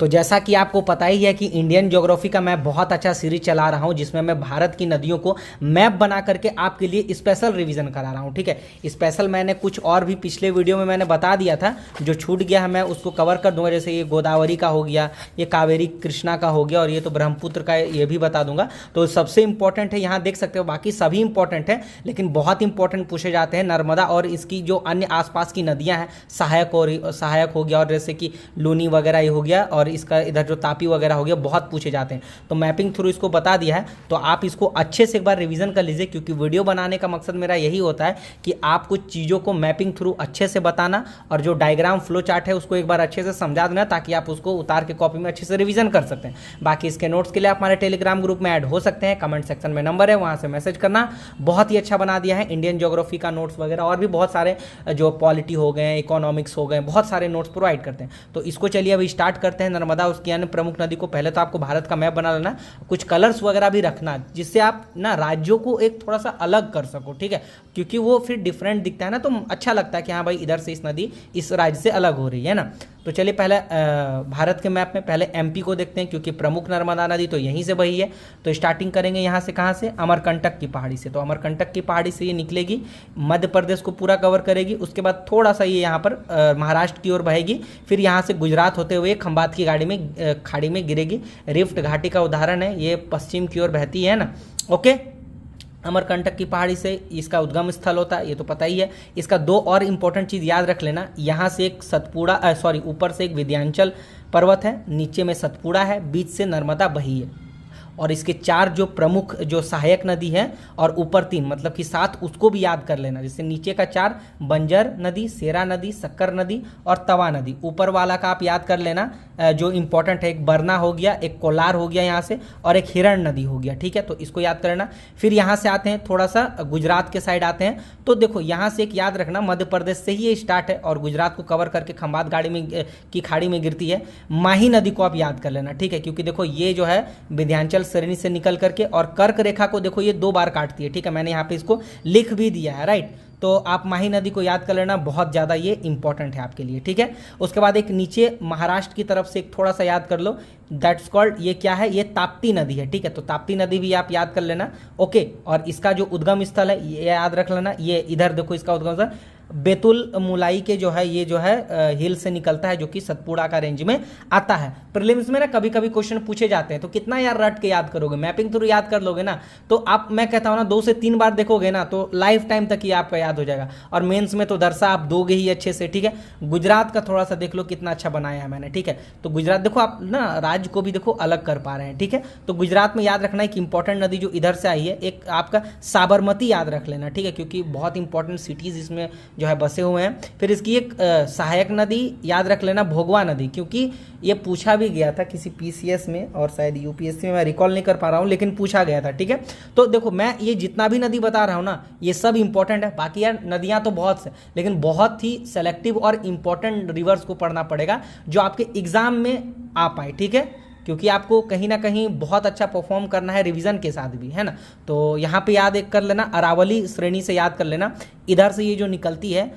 तो जैसा कि आपको पता ही है कि इंडियन ज्योग्राफी का मैं बहुत अच्छा सीरीज चला रहा हूं, जिसमें मैं भारत की नदियों को मैप बना करके आपके लिए स्पेशल रिवीजन करा रहा हूं। ठीक है, स्पेशल मैंने कुछ और भी पिछले वीडियो में मैंने बता दिया था, जो छूट गया है मैं उसको कवर कर दूंगा। जैसे ये गोदावरी का हो गया, ये कावेरी कृष्णा का हो गया, और ये तो ब्रह्मपुत्र का ये भी बता दूंगा। तो सबसे इंपॉर्टेंट है, यहाँ देख सकते हो, बाकी सभी इंपॉर्टेंट है लेकिन बहुत इंपॉर्टेंट पूछे जाते हैं नर्मदा और इसकी जो अन्य आसपास की नदियाँ हैं, सहायक हो गया, और जैसे कि लूनी वगैरह ये हो गया, और इसका इधर जो तापी वगैरह हो गया, बहुत पूछे जाते हैं। तो मैपिंग थ्रू इसको बता दिया है, तो आप इसको अच्छे से एक बार रिवीजन कर लीजिए, क्योंकि वीडियो बनाने का मकसद मेरा यही होता है कि आप कुछ चीज़ों को मैपिंग थ्रू अच्छे से बताना, और जो डायग्राम फ्लो चार्ट है उसको एक बार अच्छे से समझा देना, ताकि आप उसको उतार के कॉपी में अच्छे से रिवीजन कर सकते हैं। बाकी इसके नोट्स के लिए आप हमारे टेलीग्राम ग्रुप में ऐड हो सकते हैं, कमेंट सेक्शन में नंबर है, वहाँ से मैसेज करना। बहुत ही अच्छा बना दिया है इंडियन ज्योग्राफी का नोट्स वगैरह, और भी बहुत सारे जो पॉलिटी हो गए, इकोनॉमिक्स हो गए, बहुत सारे नोट्स प्रोवाइड करते हैं। तो इसको चलिए अभी स्टार्ट करते हैं। नर्मदा उसकी अन्य प्रमुख नदी को, पहले तो आपको भारत का मैप बना लेना, कुछ कलर्स वगैरह भी रखना, जिससे आप ना राज्यों को एक थोड़ा सा अलग कर सको। ठीक है, क्योंकि वो फिर डिफरेंट दिखता है ना, तो अच्छा लगता है कि हाँ भाई इधर से इस नदी इस राज्य से अलग हो रही है ना। तो चलिए पहले भारत के मैप में पहले एमपी को देखते हैं, क्योंकि प्रमुख नर्मदा नदी तो यहीं से बही है। तो स्टार्टिंग करेंगे यहाँ से, कहाँ से, अमरकंटक की पहाड़ी से। तो अमरकंटक की पहाड़ी से ये निकलेगी, मध्य प्रदेश को पूरा कवर करेगी, उसके बाद थोड़ा सा ये यहाँ पर महाराष्ट्र की ओर बहेगी, फिर यहाँ से गुजरात होते हुए खंबात की खाड़ी में गिरेगी। रिफ्ट घाटी का उदाहरण है, ये पश्चिम की ओर बहती है ना। ओके, अमरकंटक की पहाड़ी से इसका उद्गम स्थल होता है, ये तो पता ही है। इसका दो और इंपॉर्टेंट चीज़ याद रख लेना, यहाँ से एक ऊपर से एक विंध्याचल पर्वत है, नीचे में सतपुड़ा है, बीच से नर्मदा बही है, और इसके चार जो प्रमुख जो सहायक नदी है, और ऊपर 3 मतलब कि 7, उसको भी याद कर लेना। जैसे नीचे का 4 बंजर नदी, सेरा नदी, शक्कर नदी और तवा नदी। ऊपर वाला का आप याद कर लेना, जो इंपॉर्टेंट है, एक बरना हो गया, एक कोलार हो गया यहाँ से, और एक हिरण नदी हो गया। ठीक है, तो इसको याद कर लेना। फिर यहाँ से आते हैं, थोड़ा सा गुजरात के साइड आते हैं, तो देखो यहाँ से एक याद रखना, मध्य प्रदेश से ही ये स्टार्ट है और गुजरात को कवर करके खंबात की खाड़ी में गिरती है। माही नदी को आप याद कर लेना। ठीक है, क्योंकि देखो ये जो है विंध्याचल श्रेणी से निकल करके और कर्क रेखा को देखो ये 2 बार काटती है। ठीक है, मैंने यहाँ पे इसको लिख भी दिया है, राइट। तो आप माही नदी को याद कर लेना, बहुत ज़्यादा ये इंपॉर्टेंट है आपके लिए। ठीक है, उसके बाद एक नीचे महाराष्ट्र की तरफ से एक थोड़ा सा याद कर लो, दैट्स कॉल्ड, ये क्या है, ये ताप्ती नदी है। ठीक है, तो ताप्ती नदी भी आप याद कर लेना। ओके, और इसका जो उद्गम स्थल है ये याद रख लेना, ये इधर देखो इसका उद्गम स्थल बेतुल मुलाई के जो है, ये जो है हिल से निकलता है, जो कि सतपुड़ा का रेंज में आता है। प्रीलिम्स में ना कभी कभी क्वेश्चन पूछे जाते हैं, तो कितना यार रट के याद करोगे, मैपिंग थ्रू याद कर लोगे ना, तो आप, मैं कहता हूँ ना, 2 से 3 बार देखोगे ना तो लाइफ टाइम तक ही आपका याद हो जाएगा, और मेंस में तो दरसा आप दोगे ही अच्छे से। ठीक है, गुजरात का थोड़ा सा देख लो कितना अच्छा बनाया है मैंने। ठीक है, तो गुजरात देखो, आप ना राज्य को भी देखो अलग कर पा रहे हैं। ठीक है, तो गुजरात में याद रखना एक इंपॉर्टेंट नदी जो इधर से आई है, एक आपका साबरमती याद रख लेना। ठीक है, क्योंकि बहुत इंपॉर्टेंट सिटीज इसमें जो है बसे हुए हैं। फिर इसकी एक सहायक नदी याद रख लेना, भोगवा नदी, क्योंकि ये पूछा भी गया था किसी पीसीएस में, और शायद यूपीएससी में, मैं रिकॉल नहीं कर पा रहा हूँ, लेकिन पूछा गया था। ठीक है, तो देखो मैं ये जितना भी नदी बता रहा हूँ ना, ये सब इंपॉर्टेंट है। बाकी यार नदियाँ तो बहुत से, लेकिन बहुत ही सेलेक्टिव और इंपॉर्टेंट रिवर्स को पढ़ना पड़ेगा, जो आपके एग्जाम में आ पाए। ठीक है, क्योंकि आपको कहीं ना कहीं बहुत अच्छा परफॉर्म करना है रिवीजन के साथ भी, है ना। तो यहाँ पे याद एक कर लेना, अरावली श्रेणी से याद कर लेना, इधर से ये जो निकलती है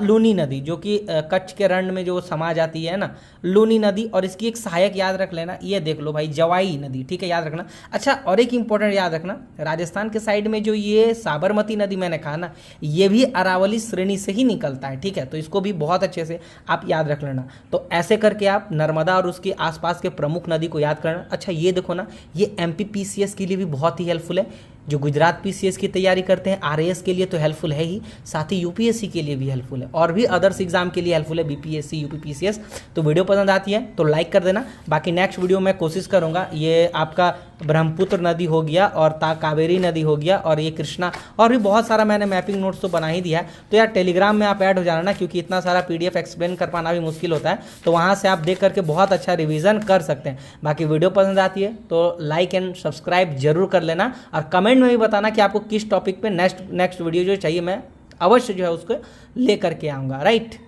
लूनी नदी, जो कि कच्छ के रण में जो समा जाती है ना, लूनी नदी, और इसकी एक सहायक याद रख लेना, ये देख लो भाई, जवाई नदी। ठीक है, याद रखना। अच्छा, और एक इंपॉर्टेंट याद रखना, राजस्थान के साइड में जो ये साबरमती नदी मैंने कहा ना, ये भी अरावली श्रेणी से ही निकलता है। ठीक है, तो इसको भी बहुत अच्छे से आप याद रख लेना। तो ऐसे करके आप नर्मदा और उसके आसपास के प्रमुख नदी को याद करना। अच्छा, ये देखो ना, ये एमपीपीसीएस के लिए भी बहुत ही हेल्पफुल है, जो गुजरात पीसीएस की तैयारी करते हैं, आरएएस के लिए तो हेल्पफुल है ही, साथ ही यूपीएससी के लिए भी हेल्पफुल है, और भी अदर्स एग्जाम के लिए हेल्पफुल है, बीपीएससी, यूपीपीसीएस। तो वीडियो पसंद आती है तो लाइक कर देना। बाकी नेक्स्ट वीडियो में कोशिश करूंगा, ये आपका ब्रह्मपुत्र नदी हो गया, और कावेरी नदी हो गया, और ये कृष्णा, और भी बहुत सारा मैंने मैपिंग नोट्स तो बना ही दिया है। तो यार टेलीग्राम में आप ऐड हो जाना ना, क्योंकि इतना सारा पीडीएफ एक्सप्लेन कर पाना भी मुश्किल होता है, तो वहाँ से आप देख करके बहुत अच्छा रिवीजन कर सकते हैं। बाकी वीडियो पसंद आती है तो लाइक एंड सब्सक्राइब जरूर कर लेना, और कमेंट में भी बताना कि आपको किस टॉपिक पे नेक्स्ट वीडियो जो चाहिए, मैं अवश्य जो है उसको ले करके आऊँगा, राइट।